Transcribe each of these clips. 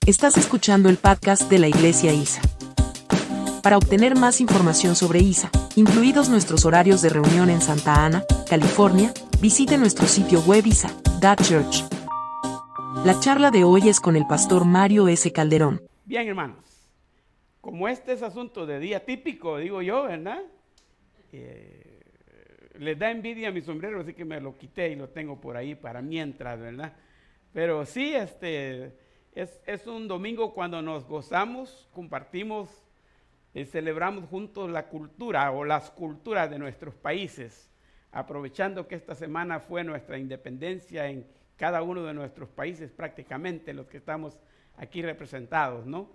Estás escuchando el podcast de la Iglesia ISA. Para obtener más información sobre ISA, incluidos nuestros horarios de reunión en Santa Ana, California, visite nuestro sitio web isa.church. La charla de hoy es con el pastor Mario S. Calderón. Bien, hermanos, como este es asunto de día típico, digo yo, ¿verdad? Les da envidia a mi sombrero, así que me lo quité y lo tengo por ahí para mientras, ¿verdad? Pero sí, es un domingo cuando nos gozamos, compartimos, celebramos juntos la cultura o las culturas de nuestros países, aprovechando que esta semana fue nuestra independencia en cada uno de nuestros países, prácticamente los que estamos aquí representados, ¿no?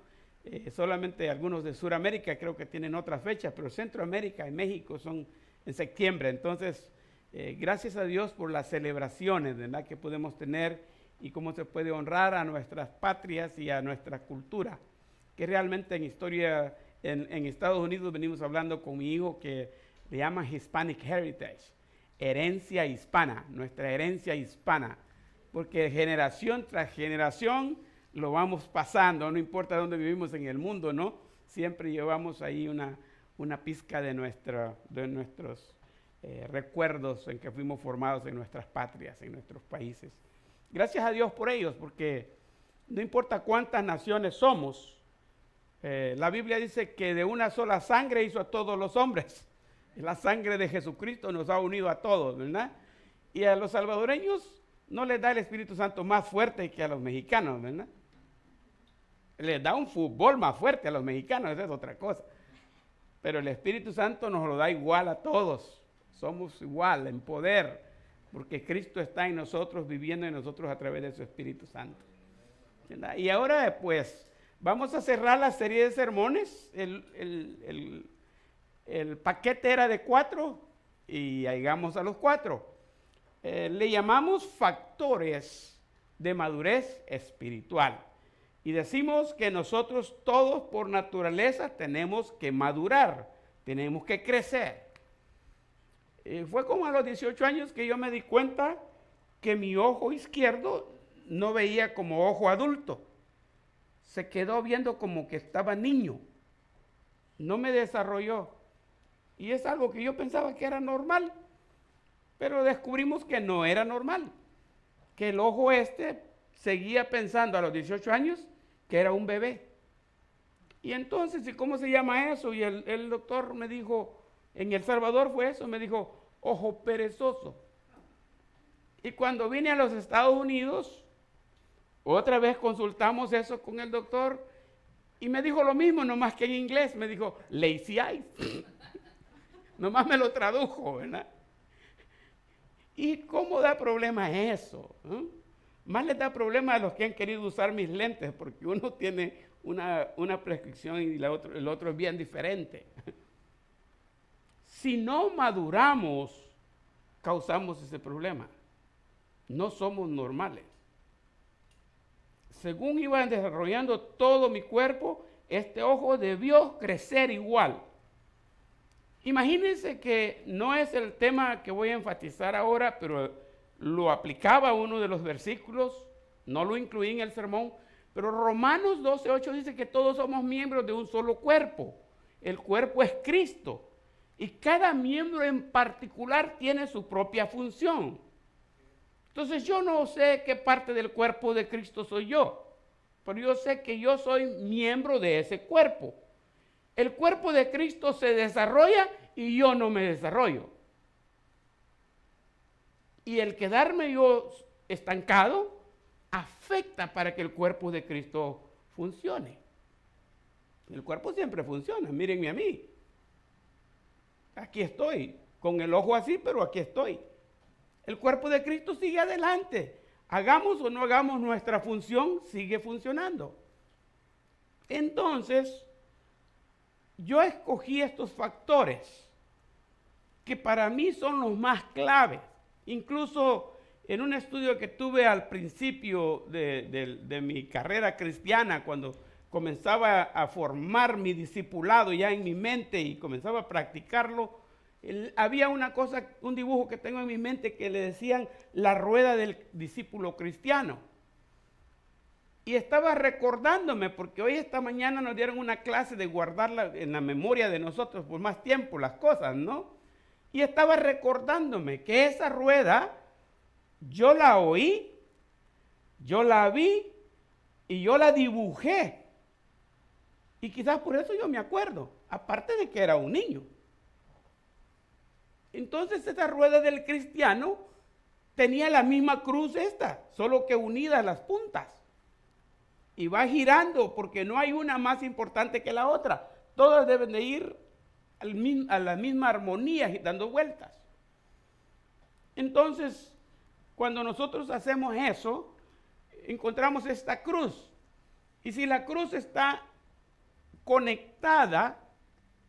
Solamente algunos de Sudamérica creo que tienen otras fechas, pero Centroamérica y México son en septiembre. Entonces, gracias a Dios por las celebraciones, ¿verdad?, que podemos tener y cómo se puede honrar a nuestras patrias y a nuestra cultura, que realmente en historia, en Estados Unidos venimos hablando con mi hijo que le llaman Hispanic Heritage, herencia hispana, nuestra herencia hispana, porque generación tras generación lo vamos pasando, no importa dónde vivimos en el mundo, ¿no? Siempre llevamos ahí una pizca de nuestros recuerdos en que fuimos formados en nuestras patrias, en nuestros países. Gracias a Dios por ellos, porque no importa cuántas naciones somos, la Biblia dice que de una sola sangre hizo a todos los hombres. La sangre de Jesucristo nos ha unido a todos, ¿verdad? Y a los salvadoreños no les da el Espíritu Santo más fuerte que a los mexicanos, ¿verdad? Les da un fútbol más fuerte a los mexicanos, esa es otra cosa. Pero el Espíritu Santo nos lo da igual a todos. Somos igual en poder, porque Cristo está en nosotros, viviendo en nosotros a través de su Espíritu Santo, ¿verdad? Y ahora pues vamos a cerrar la serie de sermones. El paquete era de 4 y llegamos a los 4. Le llamamos factores de madurez espiritual. Y decimos que nosotros todos por naturaleza tenemos que madurar, tenemos que crecer. Fue como a los 18 años que yo me di cuenta que mi ojo izquierdo no veía como ojo adulto. Se quedó viendo como que estaba niño. No me desarrolló. Y es algo que yo pensaba que era normal. Pero descubrimos que no era normal. Que el ojo seguía pensando a los 18 años que era un bebé. Y entonces, ¿y cómo se llama eso? Y el doctor me dijo, en El Salvador fue eso, me dijo, ojo perezoso. Y cuando vine a los Estados Unidos, otra vez consultamos eso con el doctor y me dijo lo mismo, nomás que en inglés, me dijo, lazy eyes. Nomás me lo tradujo, ¿verdad? ¿Y cómo da problema eso? Más les da problema a los que han querido usar mis lentes, porque uno tiene una prescripción y el otro es bien diferente. Si no maduramos, causamos ese problema. No somos normales. Según iba desarrollando todo mi cuerpo, este ojo debió crecer igual. Imagínense que no es el tema que voy a enfatizar ahora, pero lo aplicaba a uno de los versículos, no lo incluí en el sermón, pero Romanos 12:8 dice que todos somos miembros de un solo cuerpo. El cuerpo es Cristo y cada miembro en particular tiene su propia función. Entonces yo no sé qué parte del cuerpo de Cristo soy yo, pero yo sé que yo soy miembro de ese cuerpo. El cuerpo de Cristo se desarrolla y yo no me desarrollo. Y el quedarme yo estancado afecta para que el cuerpo de Cristo funcione. El cuerpo siempre funciona, mírenme a mí. Aquí estoy, con el ojo así, pero aquí estoy. El cuerpo de Cristo sigue adelante. Hagamos o no hagamos nuestra función, sigue funcionando. Entonces, yo escogí estos factores que para mí son los más claves. Incluso en un estudio que tuve al principio de mi carrera cristiana, cuando comenzaba a formar mi discipulado ya en mi mente y comenzaba a practicarlo, había un dibujo que tengo en mi mente que le decían la rueda del discípulo cristiano. Y estaba recordándome, porque hoy esta mañana nos dieron una clase de guardarla en la memoria de nosotros por más tiempo las cosas, ¿no? Y estaba recordándome que esa rueda yo la oí, yo la vi y yo la dibujé. Y quizás por eso yo me acuerdo, aparte de que era un niño. Entonces esa rueda del cristiano tenía la misma cruz esta, solo que unidas las puntas. Y va girando porque no hay una más importante que la otra. Todas deben de ir a la misma armonía y dando vueltas. Entonces, cuando nosotros hacemos eso, encontramos esta cruz. Y si la cruz está conectada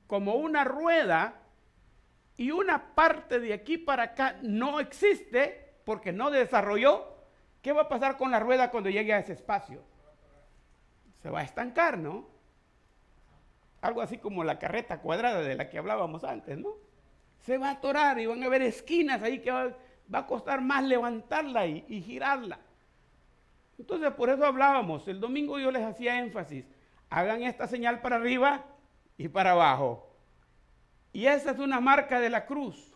como una rueda y una parte de aquí para acá no existe porque no desarrolló, ¿qué va a pasar con la rueda cuando llegue a ese espacio? Se va a estancar, ¿no? Algo así como la carreta cuadrada de la que hablábamos antes, ¿no? Se va a atorar y van a haber esquinas ahí que va a costar más levantarla y girarla. Entonces, por eso hablábamos. El domingo yo les hacía énfasis. Hagan esta señal para arriba y para abajo. Y esa es una marca de la cruz,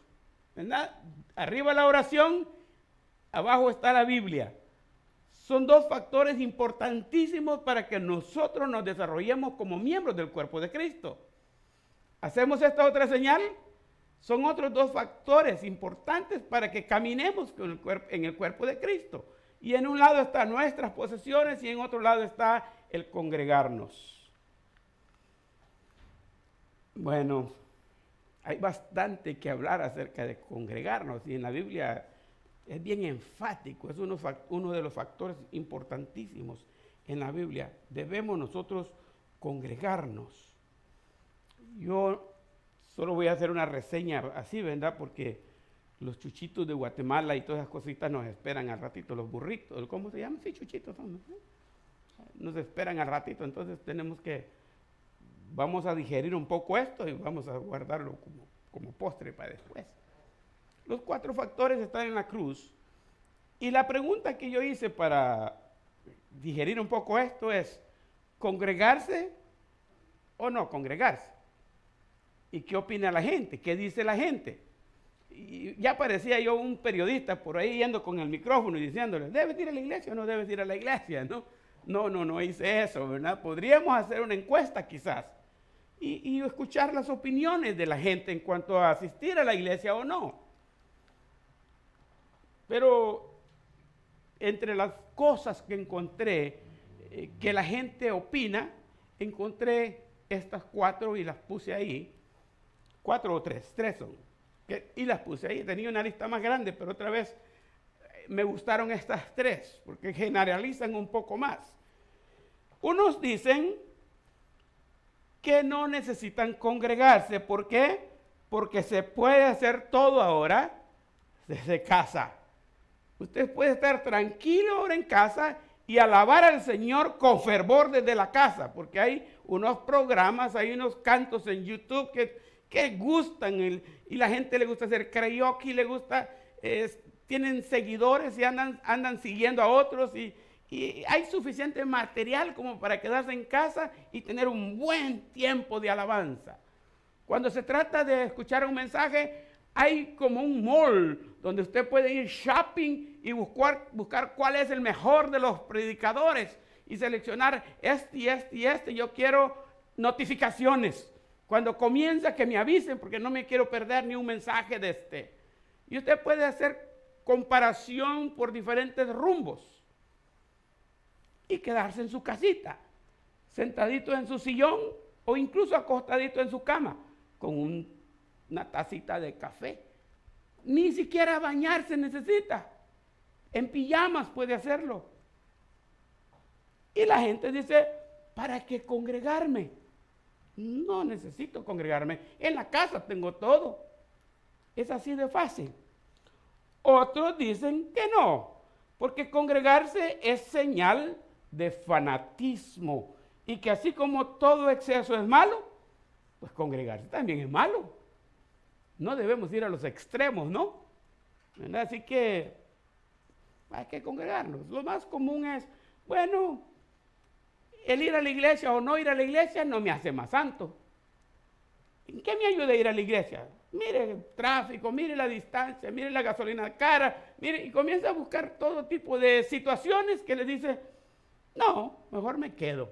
¿verdad? Arriba la oración, abajo está la Biblia. Son dos factores importantísimos para que nosotros nos desarrollemos como miembros del cuerpo de Cristo. Hacemos esta otra señal, son otros dos factores importantes para que caminemos en el cuerpo de Cristo. Y en un lado están nuestras posesiones y en otro lado está el congregarnos. Bueno, hay bastante que hablar acerca de congregarnos y en la Biblia es bien enfático, es uno de los factores importantísimos en la Biblia. Debemos nosotros congregarnos. Yo solo voy a hacer una reseña así, ¿verdad? Porque los chuchitos de Guatemala y todas esas cositas nos esperan al ratito, los burritos, ¿cómo se llaman? Sí, chuchitos son, ¿no? Nos esperan al ratito, entonces vamos a digerir un poco esto y vamos a guardarlo como postre para después. Los 4 factores están en la cruz. Y la pregunta que yo hice para digerir un poco esto es, ¿congregarse o no congregarse? ¿Y qué opina la gente? ¿Qué dice la gente? Y ya parecía yo un periodista por ahí yendo con el micrófono y diciéndole, ¿debes ir a la iglesia o no debes ir a la iglesia? No hice eso, ¿verdad? Podríamos hacer una encuesta quizás y escuchar las opiniones de la gente en cuanto a asistir a la iglesia o no. Pero entre las cosas que encontré que la gente opina, encontré estas 4 y las puse ahí. 4 o 3 son. Y las puse ahí. Tenía una lista más grande, pero otra vez me gustaron estas 3, porque generalizan un poco más. Unos dicen que no necesitan congregarse. ¿Por qué? Porque se puede hacer todo ahora desde casa. Usted puede estar tranquilo ahora en casa y alabar al Señor con fervor desde la casa, porque hay unos programas, hay unos cantos en YouTube que gustan, y la gente le gusta hacer karaoke, le gusta, tienen seguidores y andan siguiendo a otros, y hay suficiente material como para quedarse en casa y tener un buen tiempo de alabanza. Cuando se trata de escuchar un mensaje, hay como un mall donde usted puede ir shopping y buscar cuál es el mejor de los predicadores y seleccionar este. Yo quiero notificaciones. Cuando comienza que me avisen porque no me quiero perder ni un mensaje de este. Y usted puede hacer comparación por diferentes rumbos y quedarse en su casita, sentadito en su sillón o incluso acostadito en su cama con una tacita de café. Ni siquiera bañarse necesita. En pijamas puede hacerlo. Y la gente dice, ¿para qué congregarme? No necesito congregarme. En la casa tengo todo. Es así de fácil. Otros dicen que no, porque congregarse es señal de fanatismo. Y que así como todo exceso es malo, pues congregarse también es malo. No debemos ir a los extremos, ¿no? Así que hay que congregarnos. Lo más común es, bueno, el ir a la iglesia o no ir a la iglesia no me hace más santo. ¿En qué me ayuda a ir a la iglesia? Mire el tráfico, mire la distancia, mire la gasolina cara, mire, y comienza a buscar todo tipo de situaciones que le dice, no, mejor me quedo.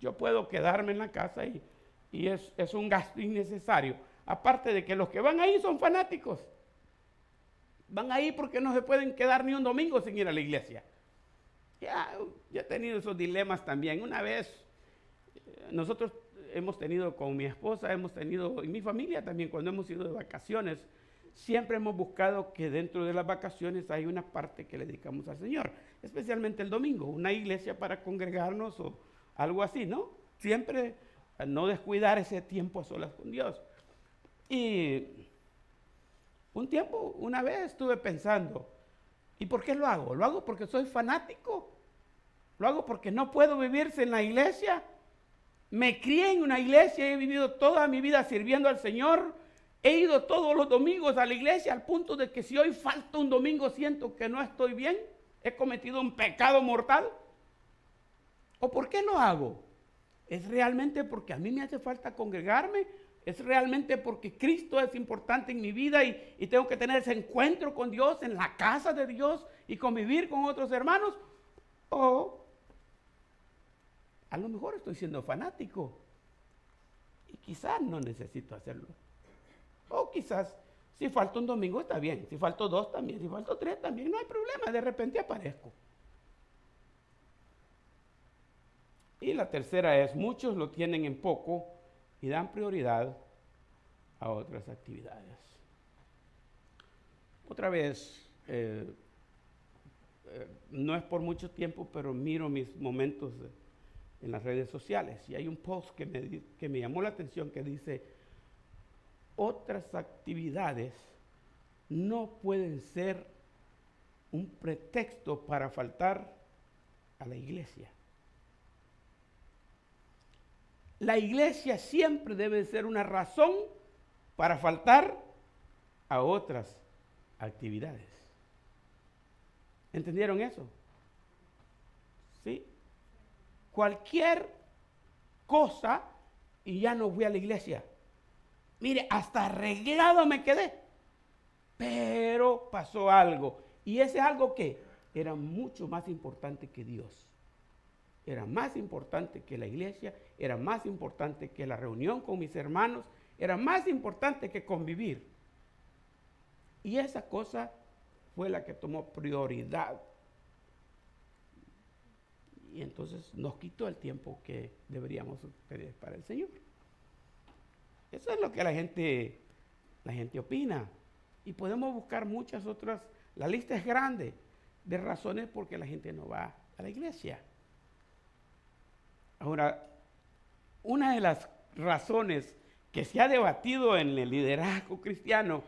Yo puedo quedarme en la casa y es un gasto innecesario. Aparte de que los que van ahí son fanáticos. Van ahí porque no se pueden quedar ni un domingo sin ir a la iglesia. Ya he tenido esos dilemas también. Una vez, nosotros hemos tenido con mi esposa, hemos tenido, y mi familia también, cuando hemos ido de vacaciones, siempre hemos buscado que dentro de las vacaciones hay una parte que le dedicamos al Señor, especialmente el domingo, una iglesia para congregarnos o algo así, ¿no? Siempre no descuidar ese tiempo a solas con Dios. Y una vez estuve pensando, ¿y por qué lo hago? ¿Lo hago porque soy fanático? ¿Lo hago porque no puedo vivirse en la iglesia? Me crié en una iglesia, he vivido toda mi vida sirviendo al Señor, he ido todos los domingos a la iglesia al punto de que si hoy falta un domingo siento que no estoy bien, he cometido un pecado mortal. ¿O por qué lo hago? ¿Es realmente porque a mí me hace falta congregarme? ¿Es realmente porque Cristo es importante en mi vida y tengo que tener ese encuentro con Dios en la casa de Dios y convivir con otros hermanos? ¿O a lo mejor estoy siendo fanático y quizás no necesito hacerlo? O quizás si falta un domingo está bien, si falto 2 también, si falto 3 también, no hay problema, de repente aparezco. Y la tercera es, muchos lo tienen en poco y dan prioridad a otras actividades. Otra vez, no es por mucho tiempo, pero miro mis momentos en las redes sociales y hay un post que me llamó la atención que dice, otras actividades no pueden ser un pretexto para faltar a la iglesia. La iglesia siempre debe ser una razón para faltar a otras actividades. ¿Entendieron eso? ¿Sí? Cualquier cosa y ya no fui a la iglesia. Mire, hasta arreglado me quedé. Pero pasó algo. Y ese algo que era mucho más importante que Dios. Era más importante que la iglesia, era más importante que la reunión con mis hermanos, era más importante que convivir. Y esa cosa fue la que tomó prioridad. Y entonces nos quitó el tiempo que deberíamos tener para el Señor. Eso es lo que la gente opina. Y podemos buscar muchas otras, la lista es grande, de razones por qué la gente no va a la iglesia. Ahora, una de las razones que se ha debatido en el liderazgo cristiano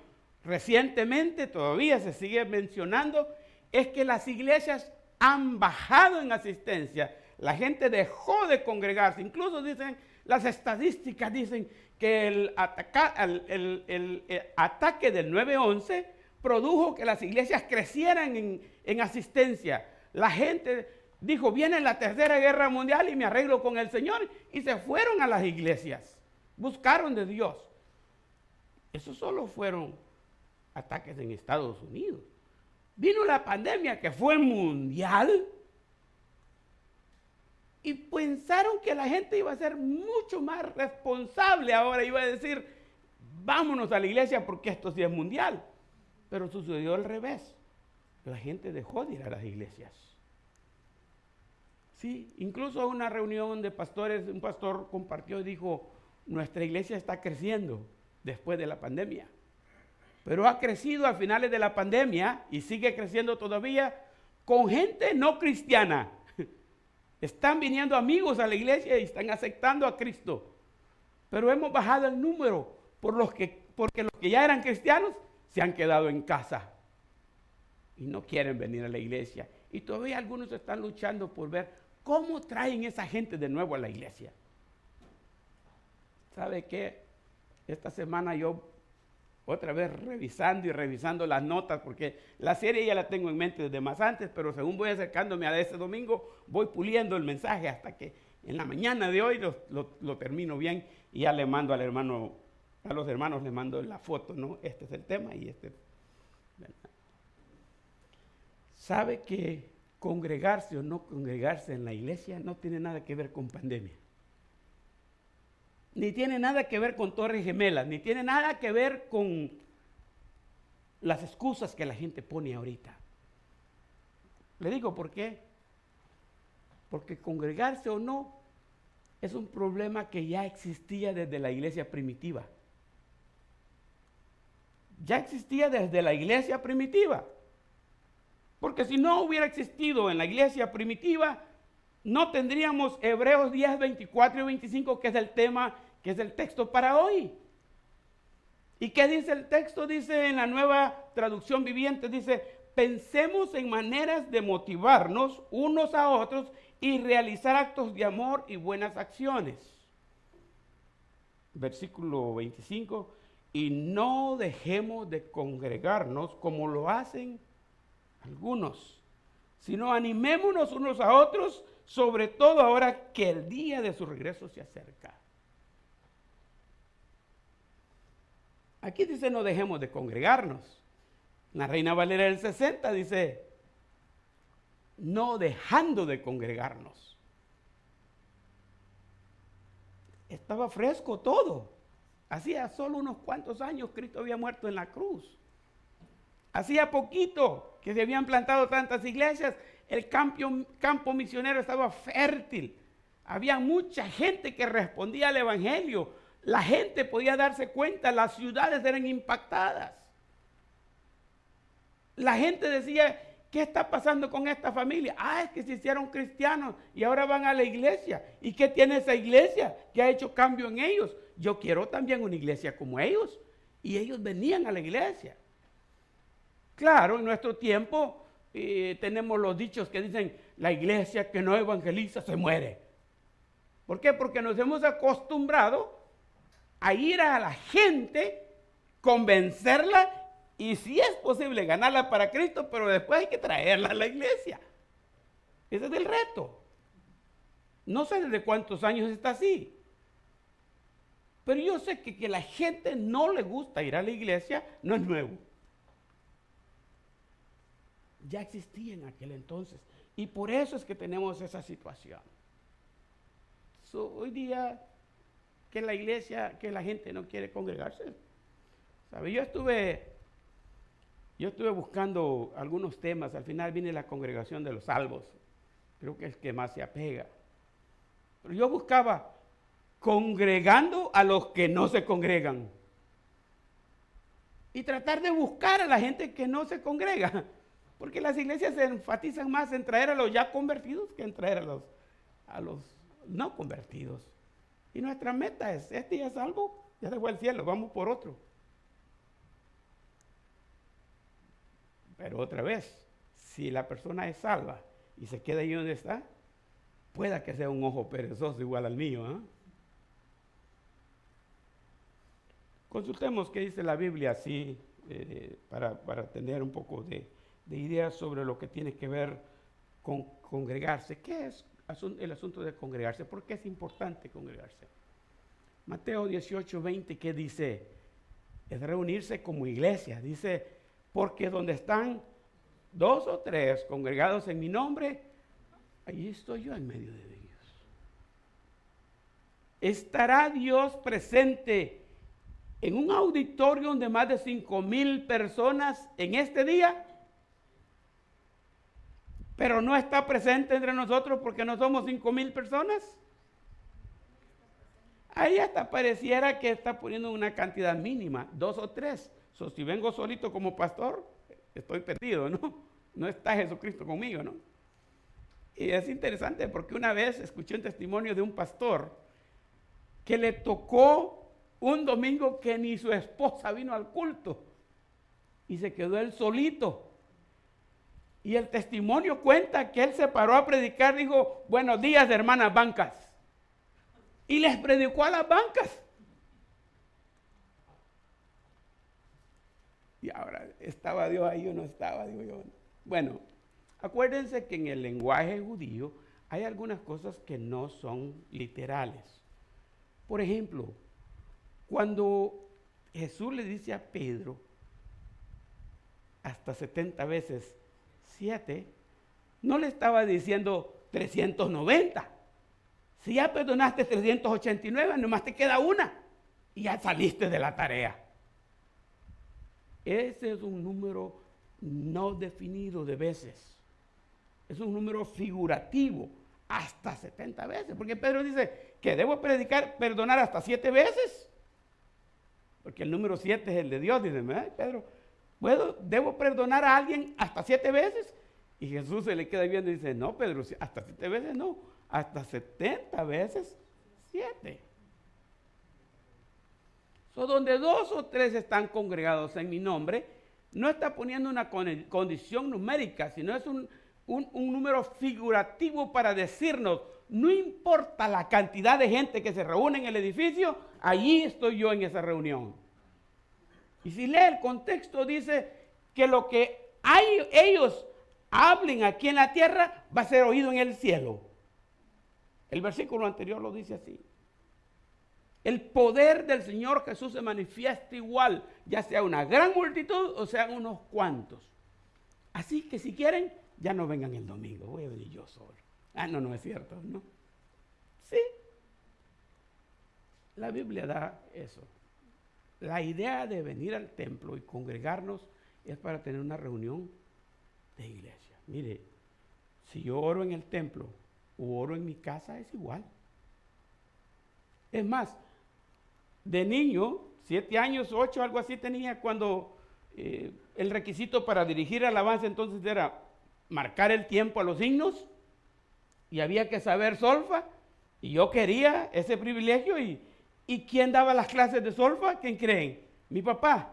recientemente, todavía se sigue mencionando, es que las iglesias han bajado en asistencia. La gente dejó de congregarse. Incluso dicen, las estadísticas dicen que el ataque del 9/11 produjo que las iglesias crecieran en asistencia. La gente dijo, viene la Tercera Guerra Mundial y me arreglo con el Señor, y se fueron a las iglesias, buscaron de Dios. Esos solo fueron ataques en Estados Unidos. Vino la pandemia que fue mundial y pensaron que la gente iba a ser mucho más responsable ahora, iba a decir, vámonos a la iglesia porque esto sí es mundial. Pero sucedió al revés. La gente dejó de ir a las iglesias. Sí, incluso a una reunión de pastores, un pastor compartió y dijo, nuestra iglesia está creciendo después de la pandemia. Pero ha crecido a finales de la pandemia y sigue creciendo todavía con gente no cristiana. Están viniendo amigos a la iglesia y están aceptando a Cristo. Pero hemos bajado el número porque los que ya eran cristianos se han quedado en casa y no quieren venir a la iglesia. Y todavía algunos están luchando por ver cómo traen esa gente de nuevo a la iglesia. ¿Sabe qué? Esta semana yo otra vez revisando las notas, porque la serie ya la tengo en mente desde más antes, pero según voy acercándome a ese domingo, voy puliendo el mensaje hasta que en la mañana de hoy lo termino bien y ya le mando al hermano, a los hermanos les mando la foto, ¿no? Este es el tema y este. ¿Verdad? ¿Sabe que congregarse o no congregarse en la iglesia no tiene nada que ver con pandemia? Ni tiene nada que ver con Torres Gemelas, ni tiene nada que ver con las excusas que la gente pone ahorita. Le digo por qué. Porque congregarse o no es un problema que ya existía desde la iglesia primitiva. Ya existía desde la iglesia primitiva. Porque si no hubiera existido en la iglesia primitiva, no tendríamos Hebreos 10, 24 y 25, que es el tema, que es el texto para hoy. ¿Y qué dice el texto? Dice en la Nueva Traducción Viviente, dice, pensemos en maneras de motivarnos unos a otros y realizar actos de amor y buenas acciones. Versículo 25, y no dejemos de congregarnos como lo hacen algunos, sino animémonos unos a otros, sobre todo ahora que el día de su regreso se acerca. Aquí dice no dejemos de congregarnos. La Reina Valera del 60 dice no dejando de congregarnos. Estaba fresco todo. Hacía solo unos cuantos años Cristo había muerto en la cruz. Hacía poquito que se habían plantado tantas iglesias, el campo misionero estaba fértil. Había mucha gente que respondía al evangelio. La gente podía darse cuenta, las ciudades eran impactadas. La gente decía, ¿qué está pasando con esta familia? Es que se hicieron cristianos y ahora van a la iglesia. ¿Y qué tiene esa iglesia que ha hecho cambio en ellos? Yo quiero también una iglesia como ellos. Y ellos venían a la iglesia. Claro, en nuestro tiempo tenemos los dichos que dicen, la iglesia que no evangeliza se muere. ¿Por qué? Porque nos hemos acostumbrado a ir a la gente, convencerla y si es posible ganarla para Cristo, pero después hay que traerla a la iglesia. Ese es el reto. No sé desde cuántos años está así. Pero yo sé que la gente no le gusta ir a la iglesia, no es nuevo. Ya existía en aquel entonces. Y por eso es que tenemos esa situación. Hoy día que la iglesia, que la gente no quiere congregarse. ¿Sabe? Yo estuve buscando algunos temas. Al final viene la congregación de los salvos. Creo que es el que más se apega. Pero yo buscaba congregando a los que no se congregan. Y tratar de buscar a la gente que no se congrega. Porque las iglesias se enfatizan más en traer a los ya convertidos que en traer a los no convertidos. Y nuestra meta es, este ya es salvo, ya se fue al cielo, vamos por otro. Pero otra vez, si la persona es salva y se queda ahí donde está, pueda que sea un ojo perezoso igual al mío. Consultemos qué dice la Biblia así, para tener un poco de ideas sobre lo que tiene que ver con congregarse. ¿Qué es el asunto de congregarse? ¿Por qué es importante congregarse? Mateo 18, 20, ¿qué dice? Es reunirse como iglesia. Dice, porque donde están 2 o 3 congregados en mi nombre, allí estoy yo en medio de ellos. ¿Estará Dios presente en un auditorio de más de 5,000 personas en este día? Pero no está presente entre nosotros porque no somos 5,000 personas. Ahí hasta pareciera que está poniendo una cantidad mínima, 2 o 3. Si vengo solito como pastor, estoy perdido, ¿no? No está Jesucristo conmigo, ¿no? Y es interesante porque una vez escuché un testimonio de un pastor que le tocó un domingo que ni su esposa vino al culto y se quedó él solito. Y el testimonio cuenta que él se paró a predicar, dijo, buenos días, hermanas bancas. Y les predicó a las bancas. Y ahora, ¿estaba Dios ahí o no estaba? Digo yo. Bueno, acuérdense que en el lenguaje judío hay algunas cosas que no son literales. Por ejemplo, cuando Jesús le dice a Pedro, hasta 70 veces 7, no le estaba diciendo 390. Si ya perdonaste 389, nomás te queda una y ya saliste de la tarea. Ese es un número no definido de veces. Es un número figurativo, hasta 70 veces. Porque Pedro dice que debo perdonar hasta 7 veces. Porque el número 7 es el de Dios. Dice, Pedro, ¿debo perdonar a alguien hasta 7 veces? Y Jesús se le queda viendo y dice, no, Pedro, hasta 7 veces no, hasta 70 veces 7. Donde 2 o 3 están congregados en mi nombre, no está poniendo una condición numérica, sino es un número figurativo para decirnos, no importa la cantidad de gente que se reúne en el edificio, allí estoy yo en esa reunión. Y si lee el contexto, dice que lo que ellos hablen aquí en la tierra va a ser oído en el cielo. El versículo anterior lo dice así. El poder del Señor Jesús se manifiesta igual, ya sea una gran multitud o sean unos cuantos. Así que si quieren, ya no vengan el domingo, voy a venir yo solo. No es cierto, ¿no? Sí. La Biblia da eso. La idea de venir al templo y congregarnos es para tener una reunión de iglesia. Mire, si yo oro en el templo o oro en mi casa, es igual. Es más, de niño, 7 años, 8, algo así tenía, cuando el requisito para dirigir alabanza entonces era marcar el tiempo a los himnos y había que saber solfa, y yo quería ese privilegio. ¿Y quién daba las clases de solfa? ¿Quién creen? Mi papá.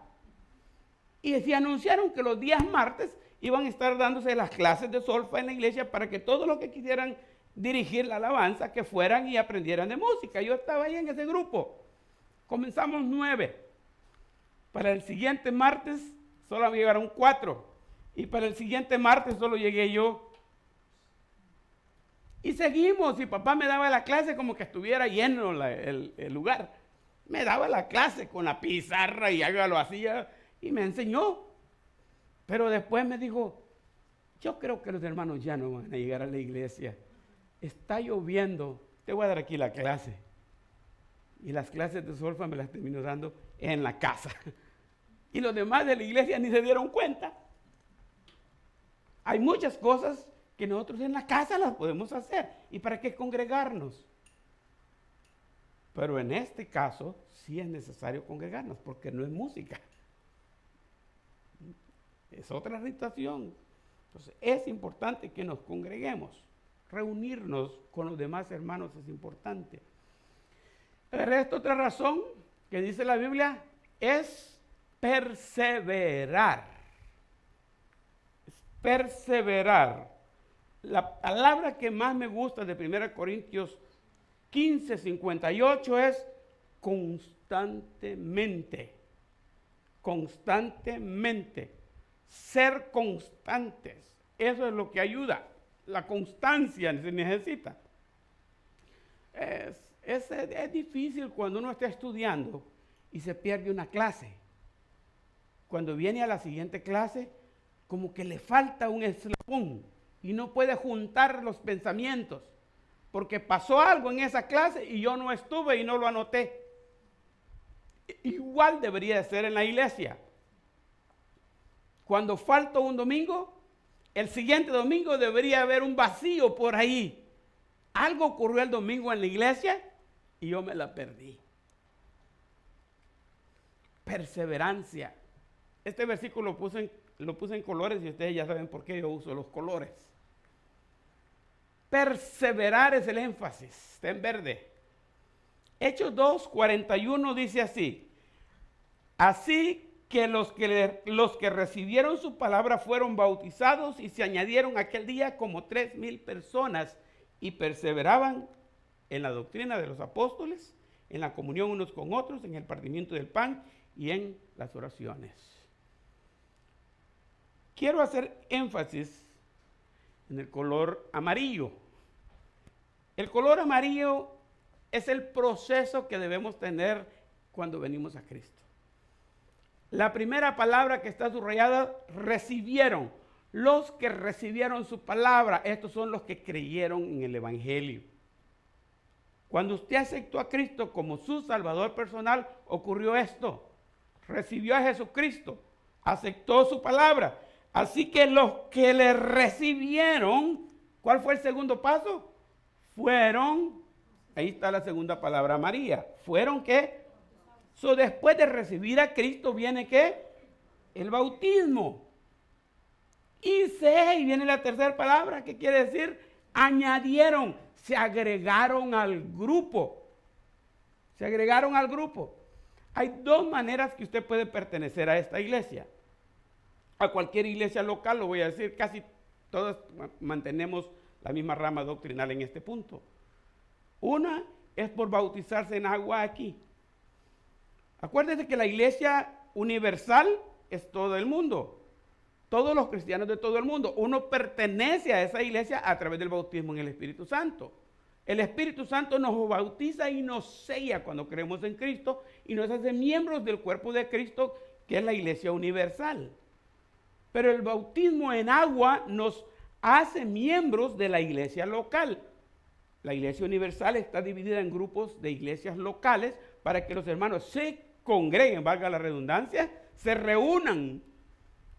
Y se anunciaron que los días martes iban a estar dándose las clases de solfa en la iglesia para que todos los que quisieran dirigir la alabanza, que fueran y aprendieran de música. Yo estaba ahí en ese grupo. Comenzamos 9. Para el siguiente martes solo llegaron 4. Y para el siguiente martes solo llegué yo. Y seguimos, y papá me daba la clase como que estuviera lleno el lugar. Me daba la clase con la pizarra y algo lo hacía y me enseñó. Pero después me dijo, yo creo que los hermanos ya no van a llegar a la iglesia. Está lloviendo, te voy a dar aquí la clase. Y las clases de solfa me las terminó dando en la casa. Y los demás de la iglesia ni se dieron cuenta. Hay muchas cosas que nosotros en la casa las podemos hacer. ¿Y para qué congregarnos? Pero en este caso sí es necesario congregarnos porque no es música. Es otra situación. Entonces es importante que nos congreguemos. Reunirnos con los demás hermanos es importante. El resto, otra razón que dice la Biblia es perseverar. Es perseverar. La palabra que más me gusta de 1 Corintios 15:58 es constantemente. Constantemente. Ser constantes. Eso es lo que ayuda. La constancia se necesita. Es difícil cuando uno está estudiando y se pierde una clase. Cuando viene a la siguiente clase, como que le falta un eslabón y no puede juntar los pensamientos, porque pasó algo en esa clase y yo no estuve y no lo anoté. Igual debería de ser en la iglesia. Cuando falta un domingo, el siguiente domingo debería haber un vacío por ahí. Algo ocurrió el domingo en la iglesia y yo me la perdí. Perseverancia. Este versículo lo puse en colores y ustedes ya saben por qué yo uso los colores. Perseverar es el énfasis, está en verde. Hechos 2:41 dice así: así que los que recibieron su palabra fueron bautizados y se añadieron aquel día como 3,000 personas y perseveraban en la doctrina de los apóstoles, en la comunión unos con otros, en el partimiento del pan y en las oraciones. Quiero hacer énfasis en el color amarillo. El color amarillo es el proceso que debemos tener cuando venimos a Cristo. La primera palabra que está subrayada, recibieron. Los que recibieron su palabra, estos son los que creyeron en el Evangelio. Cuando usted aceptó a Cristo como su Salvador personal, ocurrió esto. Recibió a Jesucristo, aceptó su palabra. Así que los que le recibieron, ¿cuál fue el segundo paso? Fueron, ahí está la segunda palabra María. ¿Fueron qué? Después de recibir a Cristo viene ¿qué? El bautismo. Y viene la tercera palabra, ¿qué quiere decir? Añadieron, se agregaron al grupo. Se agregaron al grupo. Hay dos maneras que usted puede pertenecer a esta iglesia. A cualquier iglesia local, lo voy a decir, casi todos mantenemos la misma rama doctrinal en este punto. Una es por bautizarse en agua aquí. Acuérdense que la iglesia universal es todo el mundo. Todos los cristianos de todo el mundo. Uno pertenece a esa iglesia a través del bautismo en el Espíritu Santo. El Espíritu Santo nos bautiza y nos sella cuando creemos en Cristo y nos hace miembros del cuerpo de Cristo, que es la iglesia universal. Pero el bautismo en agua nos hace miembros de la iglesia local. La iglesia universal está dividida en grupos de iglesias locales para que los hermanos se congreguen, valga la redundancia, se reúnan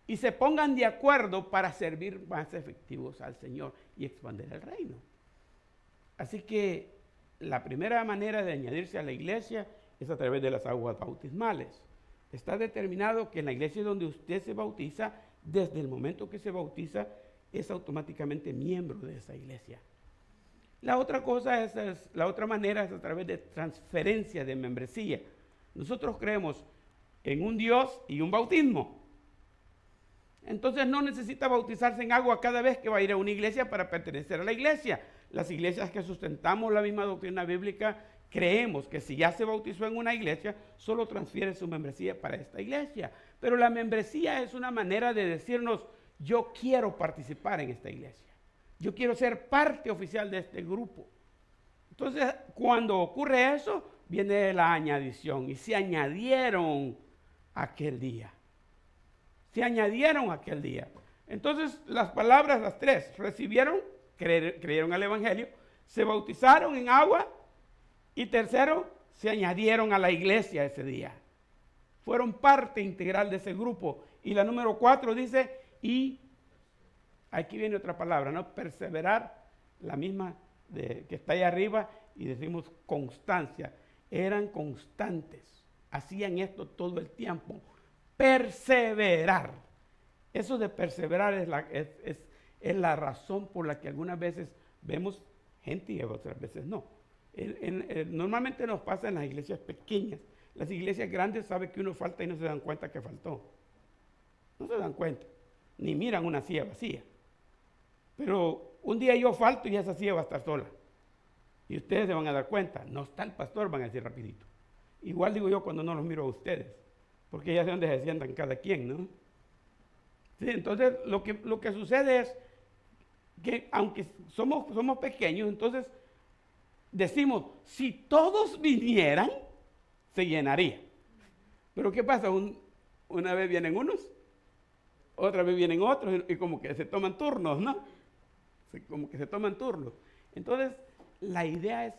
y se pongan de acuerdo para servir más efectivos al Señor y expandir el reino. Así que la primera manera de añadirse a la iglesia es a través de las aguas bautismales. Está determinado que en la iglesia donde usted se bautiza, desde el momento que se bautiza, es automáticamente miembro de esa iglesia. La otra cosa la otra manera es a través de transferencia de membresía. Nosotros creemos en un Dios y un bautismo. Entonces no necesita bautizarse en agua cada vez que va a ir a una iglesia para pertenecer a la iglesia. Las iglesias que sustentamos la misma doctrina bíblica, creemos que si ya se bautizó en una iglesia, solo transfiere su membresía para esta iglesia. Pero la membresía es una manera de decirnos, yo quiero participar en esta iglesia. Yo quiero ser parte oficial de este grupo. Entonces, cuando ocurre eso, viene la añadición. Y se añadieron aquel día. Se añadieron aquel día. Entonces, las palabras, las tres, recibieron, creyeron al Evangelio, se bautizaron en agua y tercero, se añadieron a la iglesia ese día. Fueron parte integral de ese grupo. Y la número 4 dice, y aquí viene otra palabra, ¿no? Perseverar, la misma que está ahí arriba, y decimos constancia. Eran constantes, hacían esto todo el tiempo. Perseverar. Eso de perseverar es la razón por la que algunas veces vemos gente y otras veces no. Normalmente nos pasa en las iglesias pequeñas. Las iglesias grandes saben que uno falta y no se dan cuenta que faltó. No se dan cuenta, ni miran una silla vacía. Pero un día yo falto y esa silla va a estar sola. Y ustedes se van a dar cuenta, no está el pastor, van a decir rapidito. Igual digo yo cuando no los miro a ustedes, porque ya sé dónde se sientan cada quien, ¿no? Sí, entonces lo que sucede es que aunque somos pequeños, entonces decimos, si todos vinieran, se llenaría. Pero ¿qué pasa? Una vez vienen unos, otra vez vienen otros, y como que se toman turnos, ¿no? Como que se toman turnos. Entonces, la idea es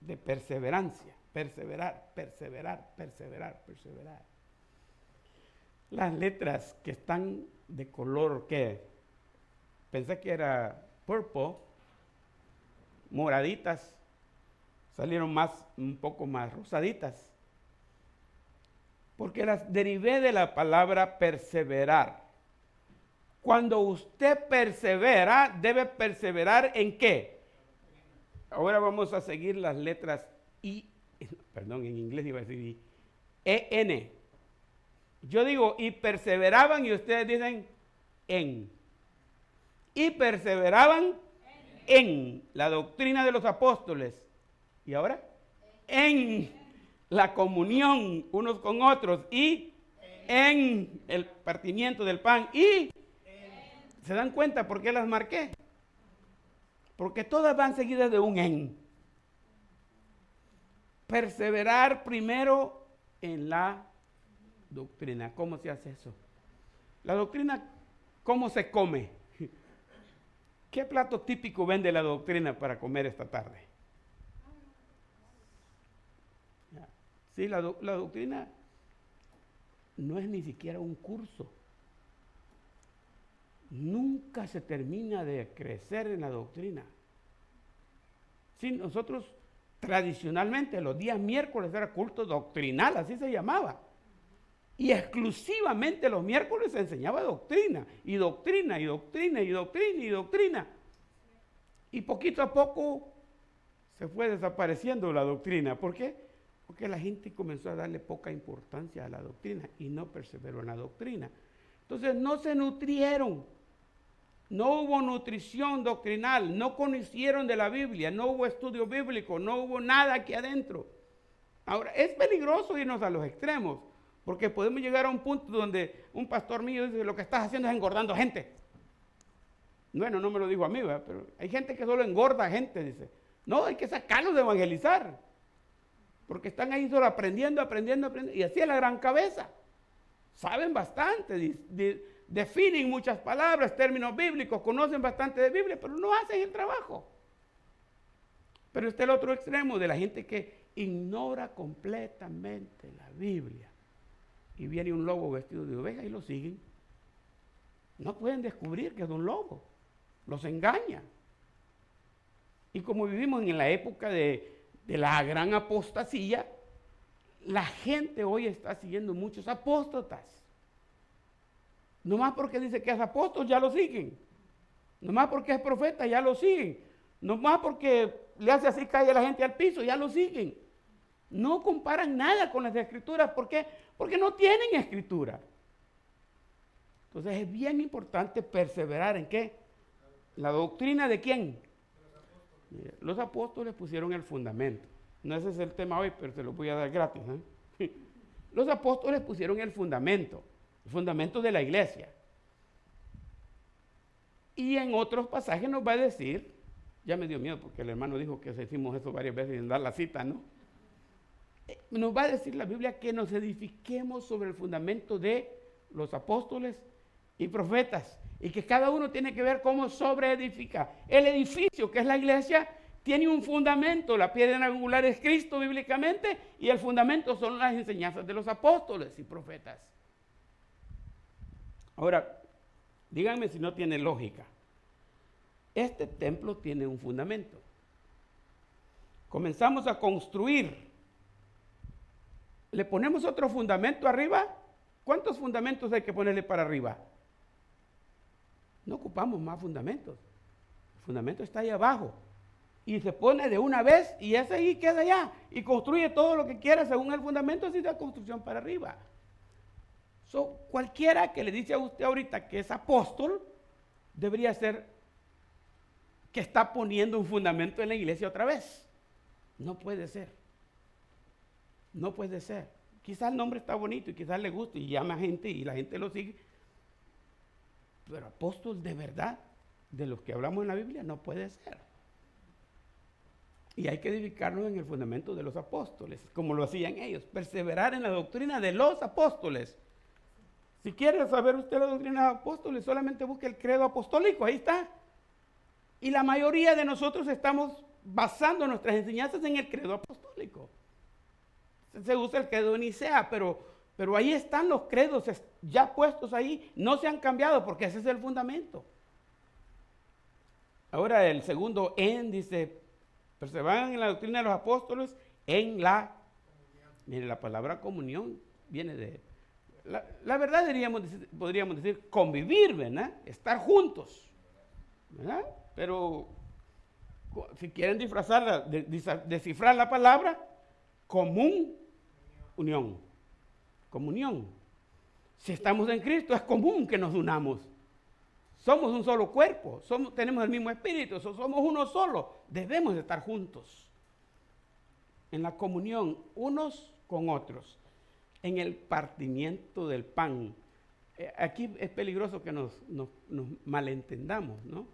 de perseverancia, perseverar. Las letras que están de color, ¿qué? Pensé que era purple, moraditas, salieron un poco más rosaditas. Porque las derivé de la palabra perseverar. Cuando usted persevera, debe perseverar ¿en qué? Ahora vamos a seguir las letras en inglés iba a decir E-N. Yo digo, y perseveraban, y ustedes dicen en. Y perseveraban en la doctrina de los apóstoles. ¿Y ahora? En la comunión unos con otros y en el partimiento del pan y ¿se dan cuenta por qué las marqué? porque todas van seguidas de un en. Perseverar primero en la doctrina. ¿Cómo se hace eso? La doctrina, ¿cómo se come? ¿Qué plato típico vende la doctrina para comer esta tarde? Sí, la doctrina no es ni siquiera un curso. Nunca se termina de crecer en la doctrina. Sí, nosotros tradicionalmente los días miércoles era culto doctrinal, así se llamaba. Y exclusivamente los miércoles se enseñaba doctrina, y doctrina, y doctrina, y doctrina, y doctrina. Y poquito a poco se fue desapareciendo la doctrina. ¿Por qué? Porque la gente comenzó a darle poca importancia a la doctrina y no perseveró en la doctrina. Entonces no se nutrieron. No hubo nutrición doctrinal, no conocieron de la Biblia, no hubo estudio bíblico, no hubo nada aquí adentro. Ahora, es peligroso irnos a los extremos, porque podemos llegar a un punto donde un pastor mío dice, lo que estás haciendo es engordando gente. Bueno, no me lo dijo a mí, ¿verdad? Pero hay gente que solo engorda gente, dice. No, hay que sacarlos de evangelizar, porque están ahí solo aprendiendo, y así es la gran cabeza. Saben bastante, definen muchas palabras, términos bíblicos, conocen bastante de Biblia, pero no hacen el trabajo. Pero está el otro extremo de la gente que ignora completamente la Biblia. Y viene un lobo vestido de oveja y lo siguen. No pueden descubrir que es un lobo. Los engaña. Y como vivimos en la época de la gran apostasía, la gente hoy está siguiendo muchos apóstatas. Nomás porque dice que es apóstol, ya lo siguen. Nomás porque es profeta, ya lo siguen. Nomás porque le hace así, cae a la gente al piso, ya lo siguen. No comparan nada con las escrituras. ¿Por qué? Porque no tienen escritura. Entonces es bien importante perseverar en ¿qué? La doctrina de ¿quién? Los apóstoles pusieron el fundamento. No ese es el tema hoy, pero se lo voy a dar gratis, ¿eh? Los apóstoles pusieron el fundamento de la iglesia. Y en otros pasajes nos va a decir, ya me dio miedo porque el hermano dijo que decimos eso varias veces en dar la cita, ¿no? Nos va a decir la Biblia que nos edifiquemos sobre el fundamento de los apóstoles y profetas, y que cada uno tiene que ver cómo sobreedifica. El edificio, que es la iglesia, tiene un fundamento. La piedra angular es Cristo bíblicamente, y el fundamento son las enseñanzas de los apóstoles y profetas. Ahora, díganme si no tiene lógica. Este templo tiene un fundamento. Comenzamos a construir. ¿Le ponemos otro fundamento arriba? ¿Cuántos fundamentos hay que ponerle para arriba? No ocupamos más fundamentos. El fundamento está ahí abajo. Y se pone de una vez y ese ahí queda allá. Y construye todo lo que quiera según el fundamento, así da construcción para arriba. Cualquiera que le dice a usted ahorita que es apóstol, debería ser que está poniendo un fundamento en la iglesia otra vez. No puede ser. No puede ser. Quizás el nombre está bonito y quizás le gusta y llama a gente y la gente lo sigue. Pero apóstol de verdad, de los que hablamos en la Biblia, no puede ser. Y hay que edificarnos en el fundamento de los apóstoles, como lo hacían ellos. Perseverar en la doctrina de los apóstoles. Si quiere saber usted la doctrina de los apóstoles, solamente busque el credo apostólico, ahí está. Y la mayoría de nosotros estamos basando nuestras enseñanzas en el credo apostólico. Se usa el credo de Nicea, pero ahí están los credos ya puestos ahí, no se han cambiado porque ese es el fundamento. Ahora el segundo dice, perseveran en la doctrina de los apóstoles en la, mire, la palabra comunión viene de, la verdad podríamos decir convivir, ¿verdad? Estar juntos, ¿verdad? Pero si quieren descifrar la palabra, unión. Comunión. Si estamos en Cristo, es común que nos unamos. Somos un solo cuerpo, tenemos el mismo espíritu, somos uno solo. Debemos estar juntos. En la comunión, unos con otros. En el partimiento del pan. Aquí es peligroso que nos malentendamos, ¿no?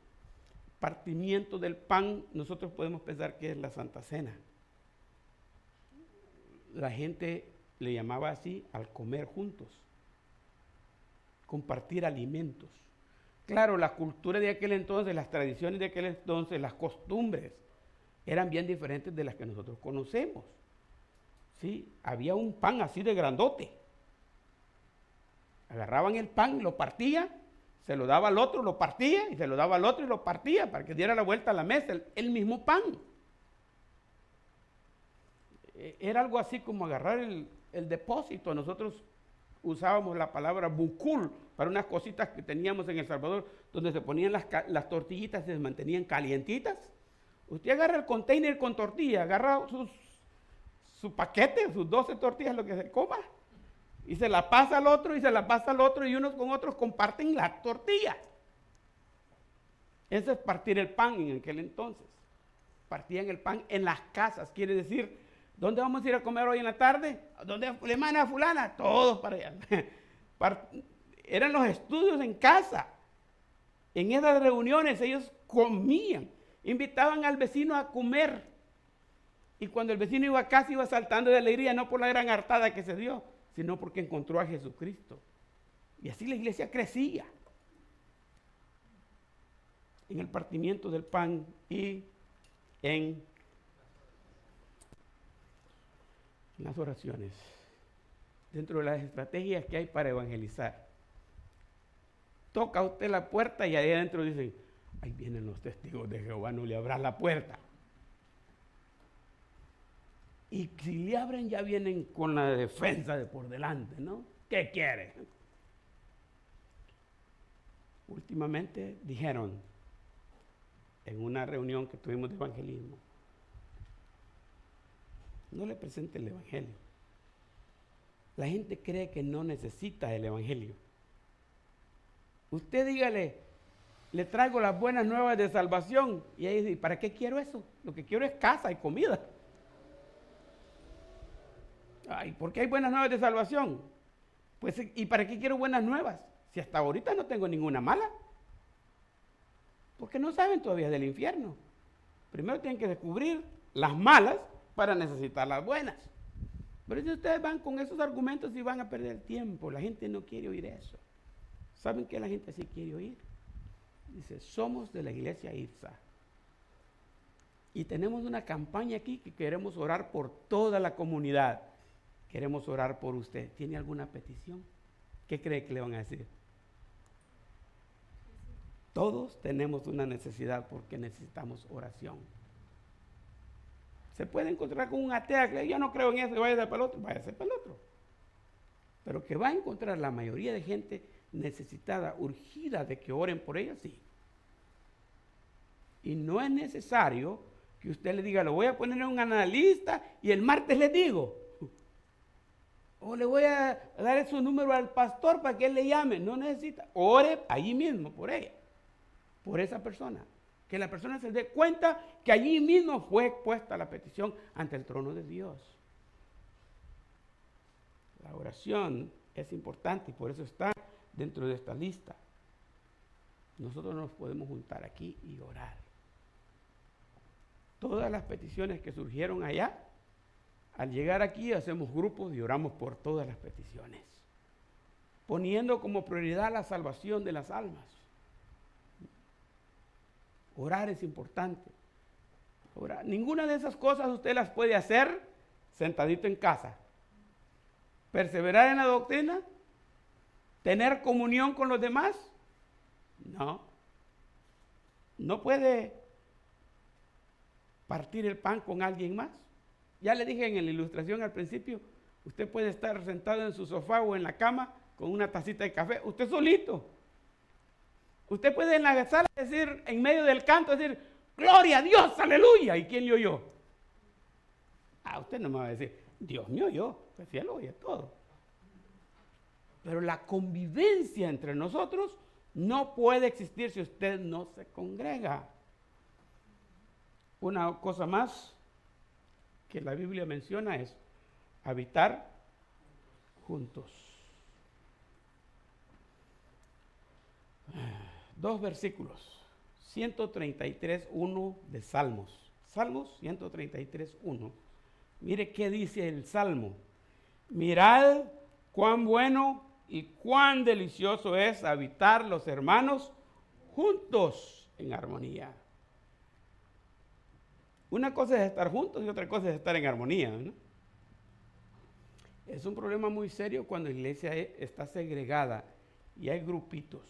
partimiento del pan, nosotros podemos pensar que es la Santa Cena. La gente le llamaba así al comer juntos, compartir alimentos. Claro, la cultura de aquel entonces, las tradiciones de aquel entonces, las costumbres, eran bien diferentes de las que nosotros conocemos. ¿Sí? Había un pan así de grandote. Agarraban el pan, lo partía, se lo daba al otro, lo partía, y se lo daba al otro y lo partía para que diera la vuelta a la mesa, el mismo pan. Era algo así como agarrar el depósito. Nosotros usábamos la palabra bucul para unas cositas que teníamos en El Salvador, donde se ponían las tortillitas y se mantenían calientitas. Usted agarra el container con tortilla, agarra su paquete, sus 12 tortillas, lo que se coma, y se la pasa al otro, y se la pasa al otro, y unos con otros comparten las tortillas. Eso es partir el pan en aquel entonces. Partían el pan en las casas, quiere decir, ¿dónde vamos a ir a comer hoy en la tarde? ¿Dónde le manda a fulana? Todos para allá. Eran los estudios en casa. En esas reuniones ellos comían, invitaban al vecino a comer. Y cuando el vecino iba a casa iba saltando de alegría, no por la gran hartada que se dio, sino porque encontró a Jesucristo. Y así la iglesia crecía. En el partimiento del pan y en las oraciones, dentro de las estrategias que hay para evangelizar. Toca usted la puerta y ahí adentro dicen, ahí vienen los testigos de Jehová, no le abran la puerta. Y si le abren ya vienen con la defensa de por delante, ¿no? ¿Qué quiere? Últimamente dijeron en una reunión que tuvimos de evangelismo, no le presente el evangelio. La gente cree que no necesita el evangelio. Usted dígale, le traigo las buenas nuevas de salvación. Y ahí dice, ¿para qué quiero eso? Lo que quiero es casa y comida. Ay, ¿por qué hay buenas nuevas de salvación? Pues, ¿y para qué quiero buenas nuevas? Si hasta ahorita no tengo ninguna mala. Porque no saben todavía del infierno. Primero tienen que descubrir las malas para necesitar las buenas. Pero si ustedes van con esos argumentos y van a perder tiempo, la gente no quiere oír eso. ¿Saben qué la gente sí quiere oír? Dice, somos de la iglesia ITSA. Y tenemos una campaña aquí que queremos orar por toda la comunidad. Queremos orar por usted. ¿Tiene alguna petición? ¿Qué cree que le van a decir? Todos tenemos una necesidad porque necesitamos oración. Se puede encontrar con un ateo que yo no creo en eso, váyase para el otro, váyase para el otro. Pero que va a encontrar la mayoría de gente necesitada, urgida de que oren por ella, sí. Y no es necesario que usted le diga, lo voy a poner en un analista y el martes le digo. O le voy a dar su número al pastor para que él le llame. No necesita. Ore allí mismo por ella, por esa persona. Que la persona se dé cuenta que allí mismo fue puesta la petición ante el trono de Dios. La oración es importante y por eso está dentro de esta lista. Nosotros nos podemos juntar aquí y orar. Todas las peticiones que surgieron allá, al llegar aquí hacemos grupos y oramos por todas las peticiones, poniendo como prioridad la salvación de las almas. Orar es importante. Orar. Ninguna de esas cosas usted las puede hacer sentadito en casa. Perseverar en la doctrina, tener comunión con los demás, no. No puede partir el pan con alguien más. Ya le dije en la ilustración al principio, usted puede estar sentado en su sofá o en la cama con una tacita de café, usted solito. Usted puede en la sala decir, en medio del canto, decir, gloria a Dios, aleluya. ¿Y quién le oyó? Usted no me va a decir, Dios me oyó, pues sí, él oye todo. Pero la convivencia entre nosotros no puede existir si usted no se congrega. Una cosa más que la Biblia menciona es habitar juntos. 2 versículos. 133.1 de Salmos. Salmos 133.1. Mire qué dice el Salmo. Mirad cuán bueno y cuán delicioso es habitar los hermanos juntos en armonía. Una cosa es estar juntos y otra cosa es estar en armonía, ¿no? Es un problema muy serio cuando la iglesia está segregada y hay grupitos.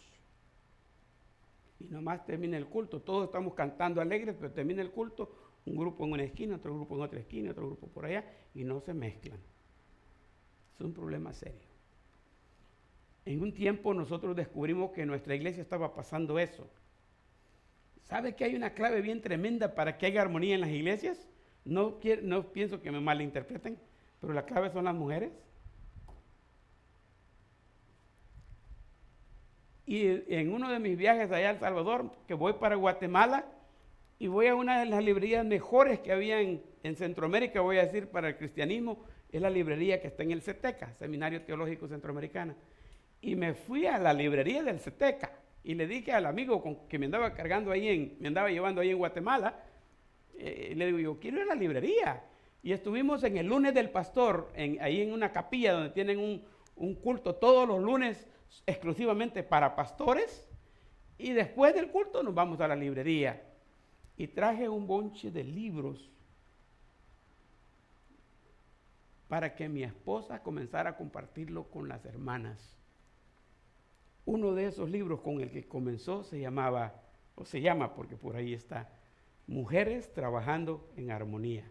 Y nomás termina el culto, todos estamos cantando alegres, pero termina el culto, un grupo en una esquina, otro grupo en otra esquina, otro grupo por allá, y no se mezclan. Es un problema serio. En un tiempo nosotros descubrimos que en nuestra iglesia estaba pasando eso. ¿Sabe que hay una clave bien tremenda para que haya armonía en las iglesias? No pienso que me malinterpreten, pero la clave son las mujeres. Y en uno de mis viajes allá a El Salvador, que voy para Guatemala, y voy a una de las librerías mejores que había en Centroamérica, voy a decir, para el cristianismo, es la librería que está en el CETECA, Seminario Teológico Centroamericano. Y me fui a la librería del CETECA y le dije al amigo que me andaba cargando ahí, me andaba llevando ahí en Guatemala, le digo, yo quiero ir a la librería. Y estuvimos en el lunes del pastor, ahí en una capilla donde tienen un culto todos los lunes exclusivamente para pastores. Y después del culto nos vamos a la librería. Y traje un bonche de libros para que mi esposa comenzara a compartirlo con las hermanas. Uno de esos libros con el que comenzó se llama, porque por ahí está, Mujeres trabajando en armonía.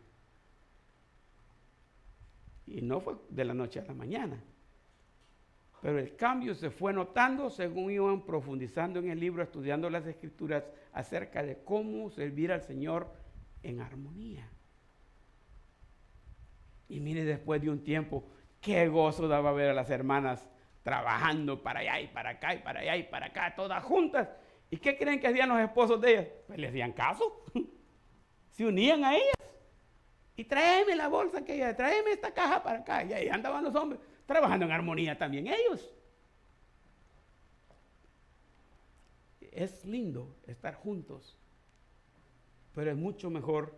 Y no fue de la noche a la mañana. Pero el cambio se fue notando según iban profundizando en el libro, estudiando las escrituras acerca de cómo servir al Señor en armonía. Y mire, después de un tiempo, qué gozo daba ver a las hermanas trabajando para allá y para acá y para allá y para acá, todas juntas. ¿Y qué creen que hacían los esposos de ellas? Pues les hacían caso. Se unían a ellas. Y tráeme la bolsa que ella, tráeme esta caja para acá. Y ahí andaban los hombres trabajando en armonía también ellos. Es lindo estar juntos, pero es mucho mejor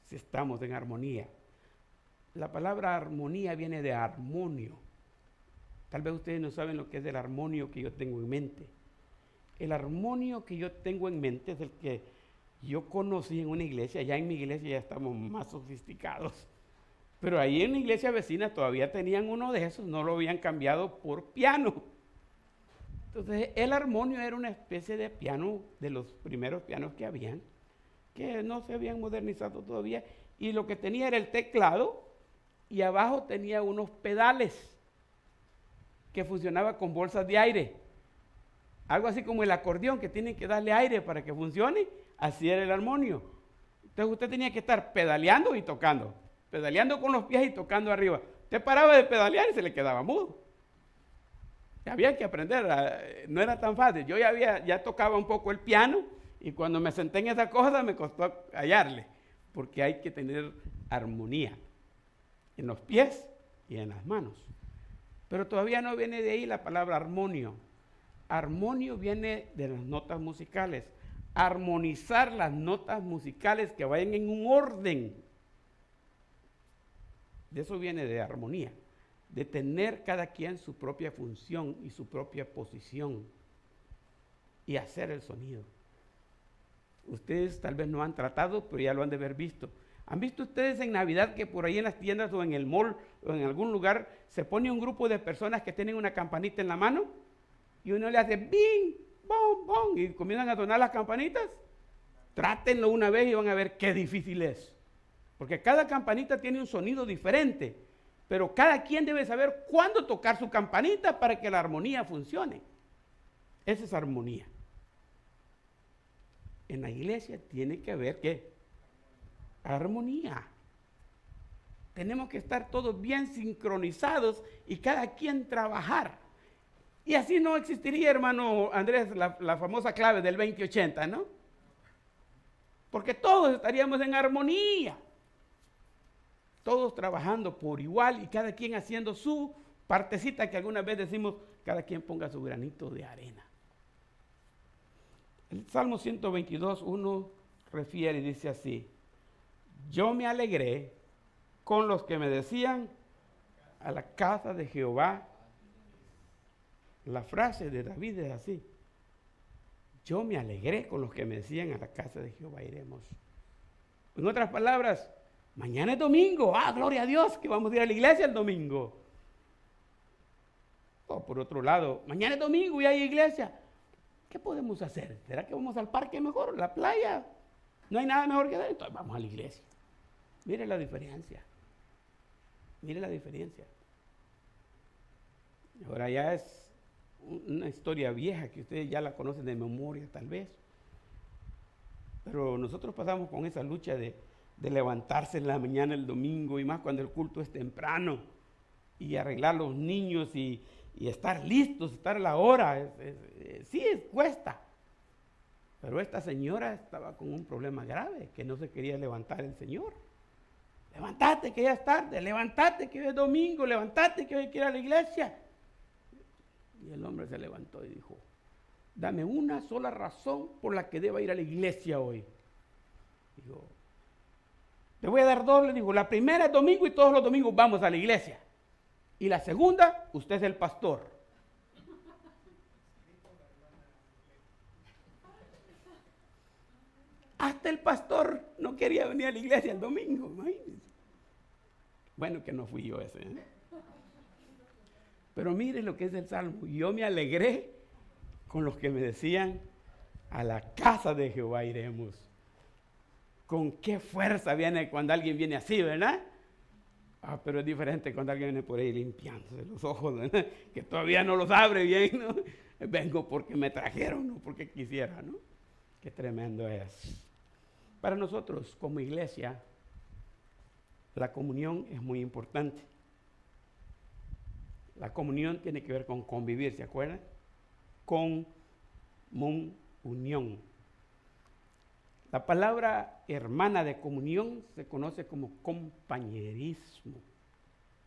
si estamos en armonía. La palabra armonía viene de armonio. Tal vez ustedes no saben lo que es el armonio que yo tengo en mente. El armonio que yo tengo en mente es el que yo conocí en una iglesia. Ya en mi iglesia ya estamos más sofisticados. Pero ahí en la iglesia vecina todavía tenían uno de esos, no lo habían cambiado por piano. Entonces el armonio era una especie de piano, de los primeros pianos que habían, que no se habían modernizado todavía. Y lo que tenía era el teclado y abajo tenía unos pedales que funcionaba con bolsas de aire. Algo así como el acordeón, que tienen que darle aire para que funcione. Así era el armonio. Entonces usted tenía que estar pedaleando y tocando. Pedaleando con los pies y tocando arriba. Usted paraba de pedalear y se le quedaba mudo. Había que aprender, no era tan fácil. Yo ya tocaba un poco el piano y cuando me senté en esa cosa me costó hallarle. Porque hay que tener armonía en los pies y en las manos. Pero todavía no viene de ahí la palabra armonio. Armonio viene de las notas musicales. Armonizar las notas musicales que vayan en un orden. De eso viene de armonía. De tener cada quien su propia función y su propia posición. Y hacer el sonido. Ustedes tal vez no han tratado, pero ya lo han de haber visto. ¿Han visto ustedes en Navidad que por ahí en las tiendas o en el mall o en algún lugar se pone un grupo de personas que tienen una campanita en la mano? Y uno le hace bing, bom, bom, y comienzan a sonar las campanitas. Trátenlo una vez y van a ver qué difícil es. Porque cada campanita tiene un sonido diferente, pero cada quien debe saber cuándo tocar su campanita para que la armonía funcione. Esa es armonía. En la iglesia tiene que haber ¿qué? Armonía. Tenemos que estar todos bien sincronizados y cada quien trabajar. Y así no existiría, hermano Andrés, la famosa clave del 2080, ¿no? Porque todos estaríamos en armonía. Todos trabajando por igual y cada quien haciendo su partecita, que alguna vez decimos, cada quien ponga su granito de arena. El Salmo 122, 1 refiere y dice así: yo me alegré con los que me decían, a la casa de Jehová. La frase de David es así: yo me alegré con los que me decían, a la casa de Jehová iremos. En otras palabras, mañana es domingo. Gloria a Dios que vamos a ir a la iglesia el domingo. O por otro lado, mañana es domingo y hay iglesia. ¿Qué podemos hacer? ¿Será que vamos al parque mejor? ¿La playa? No hay nada mejor que hacer. Entonces vamos a la iglesia. Mire la diferencia. Mire la diferencia. Ahora ya es una historia vieja que ustedes ya la conocen de memoria tal vez. Pero nosotros pasamos con esa lucha de levantarse en la mañana el domingo, y más cuando el culto es temprano, y arreglar los niños y estar listos, estar a la hora. Sí, cuesta. Pero esta señora estaba con un problema grave, que no se quería levantar el Señor. Levántate que ya es tarde, levántate que hoy es domingo, levántate que hoy hay que ir a la iglesia. Y el hombre se levantó y dijo: dame una sola razón por la que deba ir a la iglesia hoy. Dijo: te voy a dar dos. Le dijo: la primera es domingo y todos los domingos vamos a la iglesia. Y la segunda, usted es el pastor. Hasta el pastor no quería venir a la iglesia el domingo, imagínense. Bueno, que no fui yo ese, ¿eh? Pero mire lo que es el Salmo. Yo me alegré con los que me decían, a la casa de Jehová iremos. Con qué fuerza viene cuando alguien viene así, ¿verdad? Pero es diferente cuando alguien viene por ahí limpiándose los ojos, ¿verdad? Que todavía no los abre bien, ¿no? Vengo porque me trajeron, no porque quisiera, ¿no? Qué tremendo es. Para nosotros como iglesia, la comunión es muy importante. La comunión tiene que ver con convivir, ¿se acuerdan? Unión. La palabra hermana de comunión se conoce como compañerismo.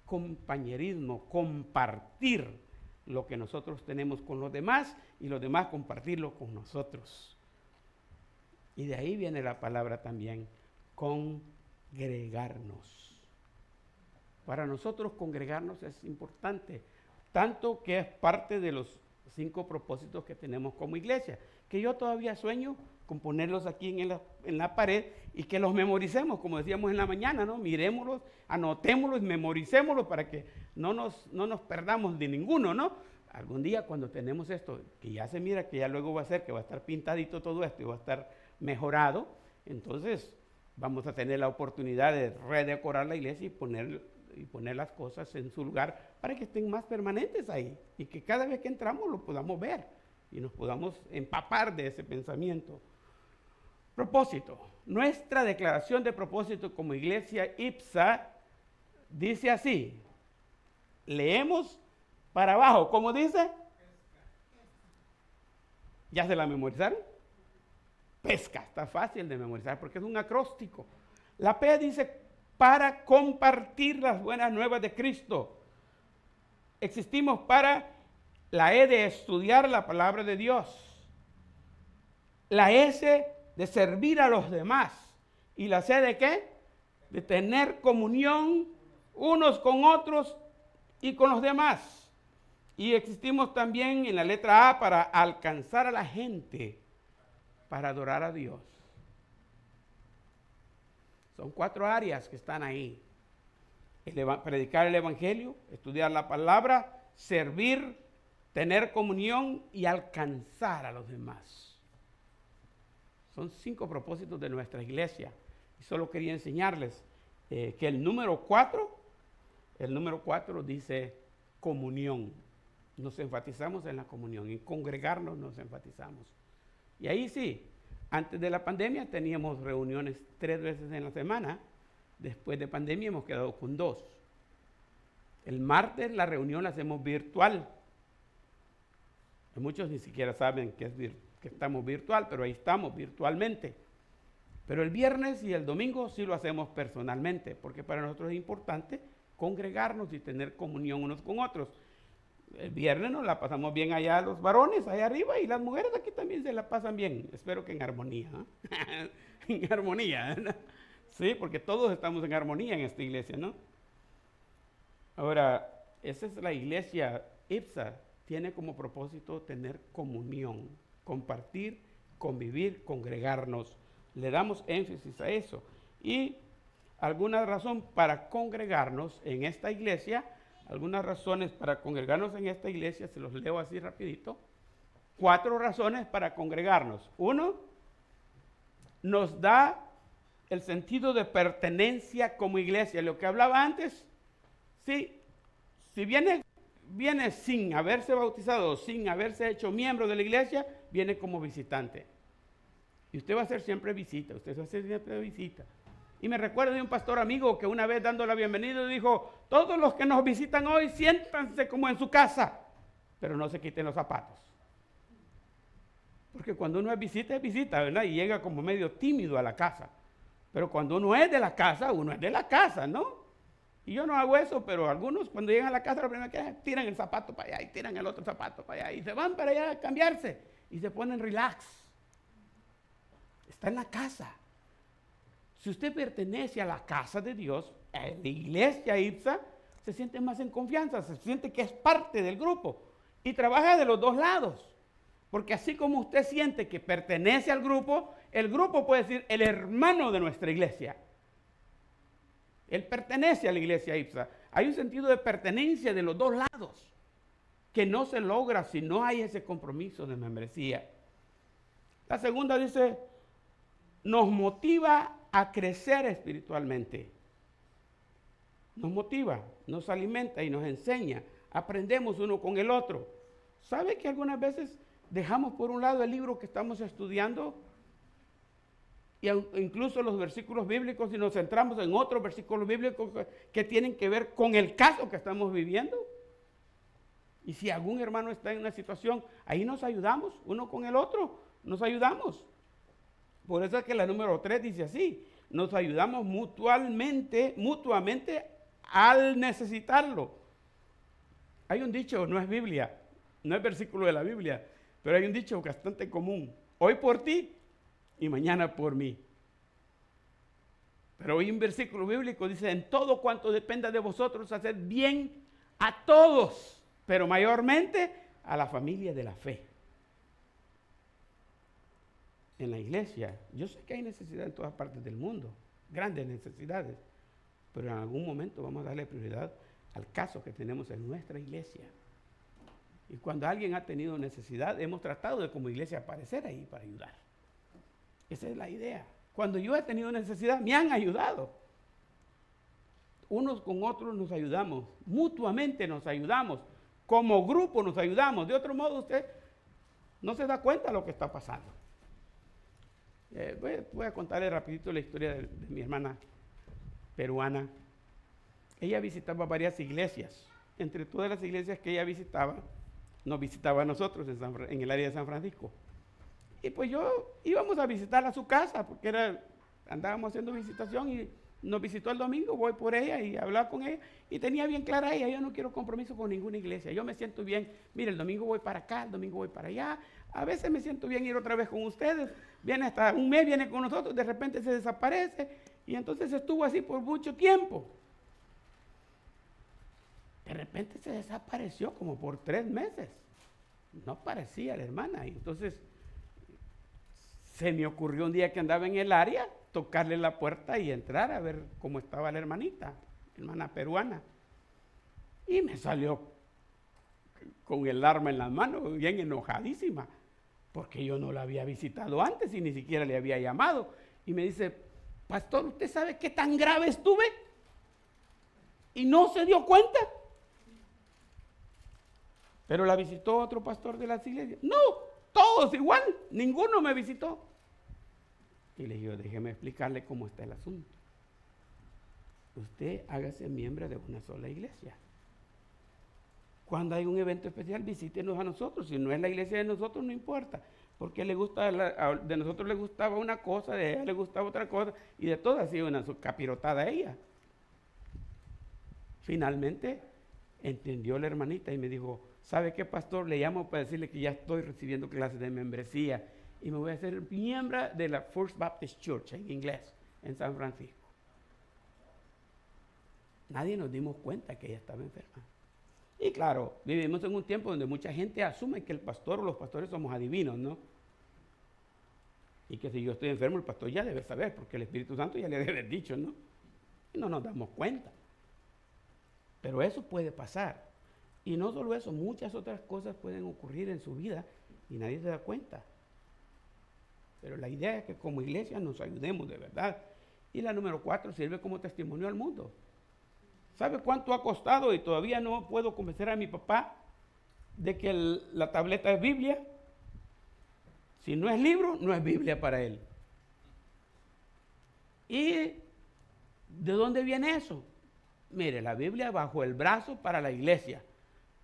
Compañerismo, compartir lo que nosotros tenemos con los demás y los demás compartirlo con nosotros. Y de ahí viene la palabra también, congregarnos. Para nosotros congregarnos es importante, tanto que es parte de los 5 propósitos que tenemos como iglesia, que yo todavía sueño con ponerlos aquí en la pared y que los memoricemos, como decíamos en la mañana, ¿no? Miremoslos, anotémoslos, memoricémoslos para que no nos perdamos de ninguno, ¿no? Algún día cuando tenemos esto, que ya se mira que ya luego va a ser, que va a estar pintadito todo esto y va a estar mejorado, entonces vamos a tener la oportunidad de redecorar la iglesia y poner las cosas en su lugar para que estén más permanentes ahí y que cada vez que entramos lo podamos ver y nos podamos empapar de ese pensamiento. Propósito. Nuestra declaración de propósito como iglesia IPSA dice así. Leemos para abajo. ¿Cómo dice? ¿Ya se la memorizaron? Pesca. Está fácil de memorizar porque es un acróstico. La P dice para compartir las buenas nuevas de Cristo. Existimos para la E de estudiar la palabra de Dios. La S de servir a los demás. ¿Y la C de qué? De tener comunión unos con otros y con los demás. Y existimos también en la letra A para alcanzar a la gente, para adorar a Dios. Son 4 áreas que están ahí. Predicar el evangelio, estudiar la palabra, servir, tener comunión y alcanzar a los demás. Son 5 propósitos de nuestra iglesia. Y solo quería enseñarles que el número 4 dice comunión. Nos enfatizamos en la comunión, en congregarnos nos enfatizamos. Y ahí sí, antes de la pandemia teníamos reuniones 3 veces en la semana. Después de pandemia hemos quedado con 2. El martes la reunión la hacemos virtual. Muchos ni siquiera saben que estamos virtual, pero ahí estamos virtualmente. Pero el viernes y el domingo sí lo hacemos personalmente, porque para nosotros es importante congregarnos y tener comunión unos con otros. El viernes nos la pasamos bien allá los varones, allá arriba, y las mujeres aquí también se la pasan bien. Espero que en armonía. En armonía, ¿no? Sí, porque todos estamos en armonía en esta iglesia, ¿no? Ahora, esa es la iglesia IPSA. Tiene como propósito tener comunión, compartir, convivir, congregarnos. Le damos énfasis a eso. Y alguna razón para congregarnos en esta iglesia, algunas razones para congregarnos en esta iglesia, se los leo así rapidito. 4 razones para congregarnos. 1, nos da el sentido de pertenencia como iglesia. Lo que hablaba antes, sí, si viene sin haberse bautizado, sin haberse hecho miembro de la iglesia, viene como visitante. Y usted va a hacer siempre visita, Y me recuerdo de un pastor amigo que una vez dando la bienvenida dijo, todos los que nos visitan hoy, siéntanse como en su casa, pero no se quiten los zapatos. Porque cuando uno es visita, ¿verdad? Y llega como medio tímido a la casa. Pero cuando uno es de la casa, uno es de la casa, ¿no? Y yo no hago eso, pero algunos cuando llegan a la casa, lo primero que hacen, tiran el zapato para allá y tiran el otro zapato para allá y se van para allá a cambiarse y se ponen relax. Está en la casa. Si usted pertenece a la casa de Dios, a la iglesia IPSA, se siente más en confianza, se siente que es parte del grupo y trabaja de los dos lados. Porque así como usted siente que pertenece al grupo, el grupo puede decir el hermano de nuestra iglesia. Él pertenece a la iglesia IPSA. Hay un sentido de pertenencia de los dos lados que no se logra si no hay ese compromiso de membresía. La segunda dice, nos motiva a crecer espiritualmente. Nos motiva, nos alimenta y nos enseña. Aprendemos uno con el otro. ¿Sabe que algunas veces dejamos por un lado el libro que estamos estudiando? Y incluso los versículos bíblicos, y nos centramos en otros versículos bíblicos que tienen que ver con el caso que estamos viviendo. Y si algún hermano está en una situación, ahí nos ayudamos, uno con el otro, nos ayudamos. Por eso es que la número 3 dice así, nos ayudamos mutuamente al necesitarlo. Hay un dicho, no es Biblia, no es versículo de la Biblia, pero hay un dicho bastante común, hoy por ti y mañana por mí. Pero hoy un versículo bíblico dice, en todo cuanto dependa de vosotros, haced bien a todos, pero mayormente a la familia de la fe. En la iglesia, yo sé que hay necesidad en todas partes del mundo, grandes necesidades, pero en algún momento vamos a darle prioridad al caso que tenemos en nuestra iglesia. Y cuando alguien ha tenido necesidad, hemos tratado de como iglesia aparecer ahí para ayudar. Esa es la idea. Cuando yo he tenido necesidad, me han ayudado. Unos con otros nos ayudamos, mutuamente nos ayudamos, como grupo nos ayudamos. De otro modo, usted no se da cuenta de lo que está pasando. Voy a contarle rapidito la historia de mi hermana peruana. Ella visitaba varias iglesias. Entre todas las iglesias que ella visitaba, nos visitaba a nosotros en el área de San Francisco. Y pues íbamos a visitarla a su casa, porque andábamos haciendo visitación y nos visitó el domingo, voy por ella y hablaba con ella. Y tenía bien clara ella, yo no quiero compromiso con ninguna iglesia. Yo me siento bien, mire, el domingo voy para acá, el domingo voy para allá. A veces me siento bien ir otra vez con ustedes. Viene hasta un mes, viene con nosotros, de repente se desaparece. Y entonces estuvo así por mucho tiempo. De repente se desapareció como por 3 meses. No parecía la hermana. Y entonces se me ocurrió un día que andaba en el área, tocarle la puerta y entrar a ver cómo estaba la hermanita, hermana peruana. Y me salió con el arma en la mano, bien enojadísima, porque yo no la había visitado antes y ni siquiera le había llamado. Y me dice, pastor, ¿usted sabe qué tan grave estuve? Y no se dio cuenta. Pero la visitó otro pastor de las iglesias. No, todos igual, ninguno me visitó. Y le digo, déjeme explicarle cómo está el asunto. Usted hágase miembro de una sola iglesia. Cuando hay un evento especial, visítenos a nosotros. Si no es la iglesia de nosotros, no importa. Porque de nosotros le gustaba una cosa, de ella le gustaba otra cosa, y de todas iba una capirotada a ella. Finalmente entendió la hermanita y me dijo, ¿sabe qué, pastor? Le llamo para decirle que ya estoy recibiendo clases de membresía y me voy a hacer miembro de la First Baptist Church en inglés, en San Francisco. Nadie nos dimos cuenta que ella estaba enferma. Y claro, vivimos en un tiempo donde mucha gente asume que el pastor o los pastores somos adivinos, ¿no? Y que si yo estoy enfermo, el pastor ya debe saber, porque el Espíritu Santo ya le debe haber dicho, ¿no? Y no nos damos cuenta. Pero eso puede pasar. Y no solo eso, muchas otras cosas pueden ocurrir en su vida y nadie se da cuenta. Pero la idea es que como iglesia nos ayudemos de verdad. Y la número 4, sirve como testimonio al mundo. ¿Sabe cuánto ha costado? Y todavía no puedo convencer a mi papá de que la tableta es Biblia. Si no es libro, no es Biblia para él. ¿Y de dónde viene eso? Mire, la Biblia bajo el brazo para la iglesia.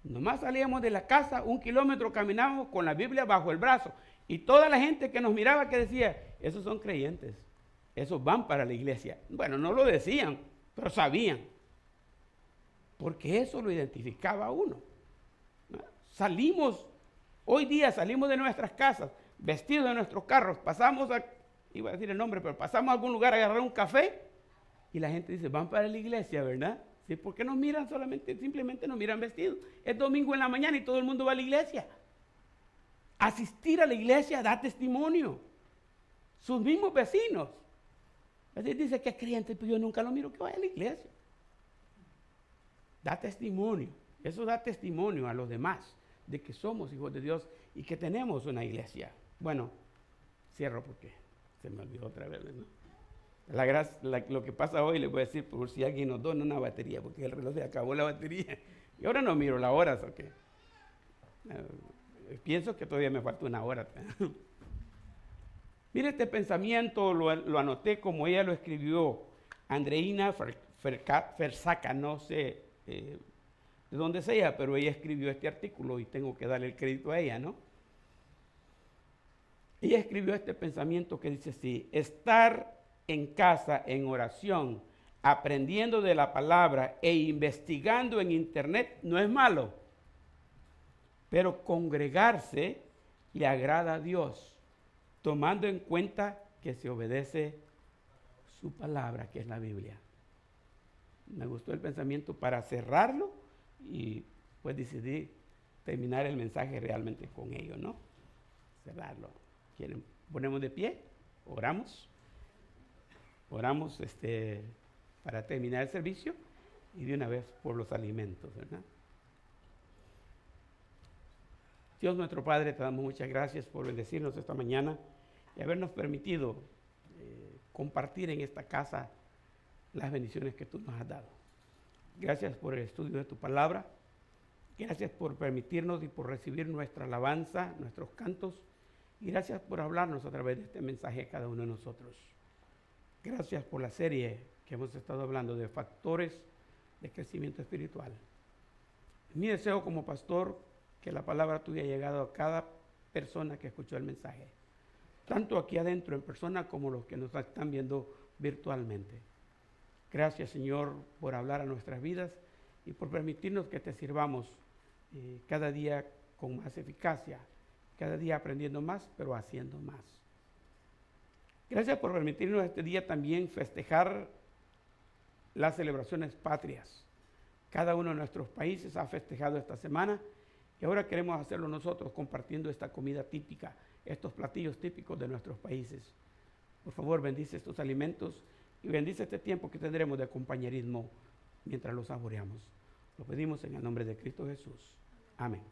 Nomás salíamos de la casa, 1 kilómetro caminábamos con la Biblia bajo el brazo. Y toda la gente que nos miraba que decía, esos son creyentes, esos van para la iglesia. Bueno, no lo decían, pero sabían. Porque eso lo identificaba a uno. Hoy día salimos de nuestras casas, vestidos de nuestros carros, pasamos iba a decir el nombre, pero pasamos a algún lugar a agarrar un café y la gente dice, van para la iglesia, ¿verdad? ¿Sí? ¿Por qué nos miran simplemente nos miran vestidos? Es domingo en la mañana y todo el mundo va a la iglesia. Asistir a la iglesia da testimonio. Sus mismos vecinos. Así dice que es creyente, pero yo nunca lo miro que vaya a la iglesia. Da testimonio. Eso da testimonio a los demás de que somos hijos de Dios y que tenemos una iglesia. Bueno, cierro porque se me olvidó otra vez, ¿no? Lo que pasa hoy, les voy a decir, por si alguien nos dona una batería, porque el reloj se acabó la batería. Y ahora no miro la hora, ¿o qué? Pienso que todavía me falta una hora. Mire, este pensamiento lo anoté como ella lo escribió, Andreina Fersaca, no sé de dónde sea, pero ella escribió este artículo y tengo que darle el crédito a ella, ¿no? Ella escribió este pensamiento que dice así: estar en casa en oración, aprendiendo de la palabra e investigando en internet no es malo, pero congregarse le agrada a Dios, tomando en cuenta que se obedece su palabra, que es la Biblia. Me gustó el pensamiento para cerrarlo y pues decidí terminar el mensaje realmente con ello, ¿no? Cerrarlo. ¿Quieren? Ponemos de pie, oramos para terminar el servicio y de una vez por los alimentos, ¿verdad? Dios nuestro Padre, te damos muchas gracias por bendecirnos esta mañana y habernos permitido compartir en esta casa las bendiciones que tú nos has dado. Gracias por el estudio de tu palabra. Gracias por permitirnos y por recibir nuestra alabanza, nuestros cantos. Y gracias por hablarnos a través de este mensaje a cada uno de nosotros. Gracias por la serie que hemos estado hablando de factores de crecimiento espiritual. Mi deseo como pastor que la palabra tuya haya llegado a cada persona que escuchó el mensaje, tanto aquí adentro en persona como los que nos están viendo virtualmente. Gracias, Señor, por hablar a nuestras vidas y por permitirnos que te sirvamos cada día con más eficacia, cada día aprendiendo más, pero haciendo más. Gracias por permitirnos este día también festejar las celebraciones patrias. Cada uno de nuestros países ha festejado esta semana y ahora queremos hacerlo nosotros compartiendo esta comida típica, estos platillos típicos de nuestros países. Por favor, bendice estos alimentos y bendice este tiempo que tendremos de compañerismo mientras los saboreamos. Lo pedimos en el nombre de Cristo Jesús. Amén.